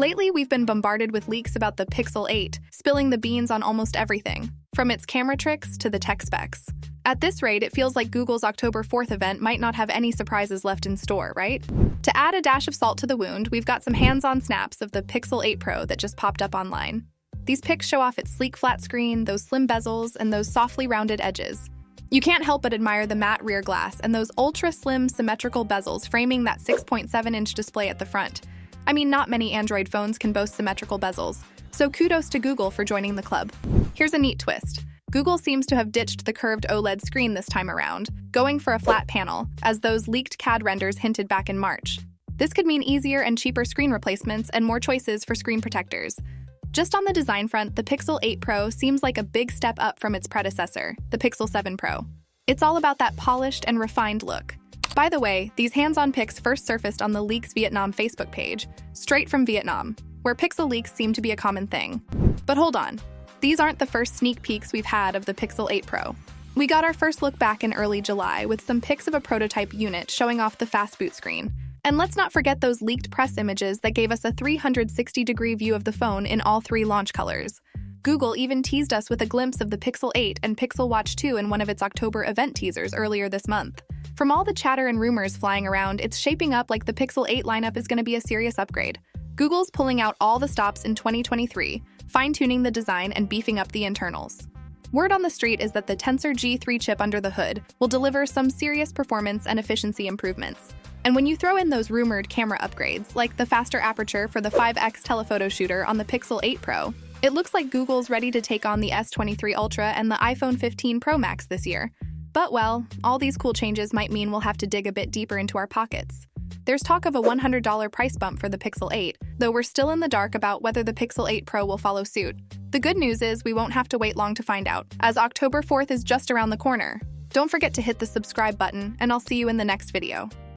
Lately, we've been bombarded with leaks about the Pixel 8, spilling the beans on almost everything, from its camera tricks to the tech specs. At this rate, it feels like Google's October 4th event might not have any surprises left in store, right? To add a dash of salt to the wound, we've got some hands-on snaps of the Pixel 8 Pro that just popped up online. These pics show off its sleek flat screen, those slim bezels, and those softly rounded edges. You can't help but admire the matte rear glass and those ultra-slim symmetrical bezels framing that 6.7-inch display at the front. I mean, not many Android phones can boast symmetrical bezels, so kudos to Google for joining the club. Here's a neat twist. Google seems to have ditched the curved OLED screen this time around, going for a flat panel, as those leaked CAD renders hinted back in March. This could mean easier and cheaper screen replacements and more choices for screen protectors. Just on the design front, the Pixel 8 Pro seems like a big step up from its predecessor, the Pixel 7 Pro. It's all about that polished and refined look. By the way, these hands-on pics first surfaced on the Leaks Vietnam Facebook page, straight from Vietnam, where pixel leaks seem to be a common thing. But hold on, these aren't the first sneak peeks we've had of the Pixel 8 Pro. We got our first look back in early July with some pics of a prototype unit showing off the fast boot screen. And let's not forget those leaked press images that gave us a 360-degree view of the phone in all three launch colors. Google even teased us with a glimpse of the Pixel 8 and Pixel Watch 2 in one of its October event teasers earlier this month. From all the chatter and rumors flying around, it's shaping up like the Pixel 8 lineup is going to be a serious upgrade. Google's pulling out all the stops in 2023, fine-tuning the design and beefing up the internals. Word on the street is that the Tensor G3 chip under the hood will deliver some serious performance and efficiency improvements. And when you throw in those rumored camera upgrades, like the faster aperture for the 5x telephoto shooter on the Pixel 8 Pro, it looks like Google's ready to take on the S23 Ultra and the iPhone 15 Pro Max this year. But well, all these cool changes might mean we'll have to dig a bit deeper into our pockets. There's talk of a $100 price bump for the Pixel 8, though we're still in the dark about whether the Pixel 8 Pro will follow suit. The good news is we won't have to wait long to find out, as October 4th is just around the corner. Don't forget to hit the subscribe button, and I'll see you in the next video.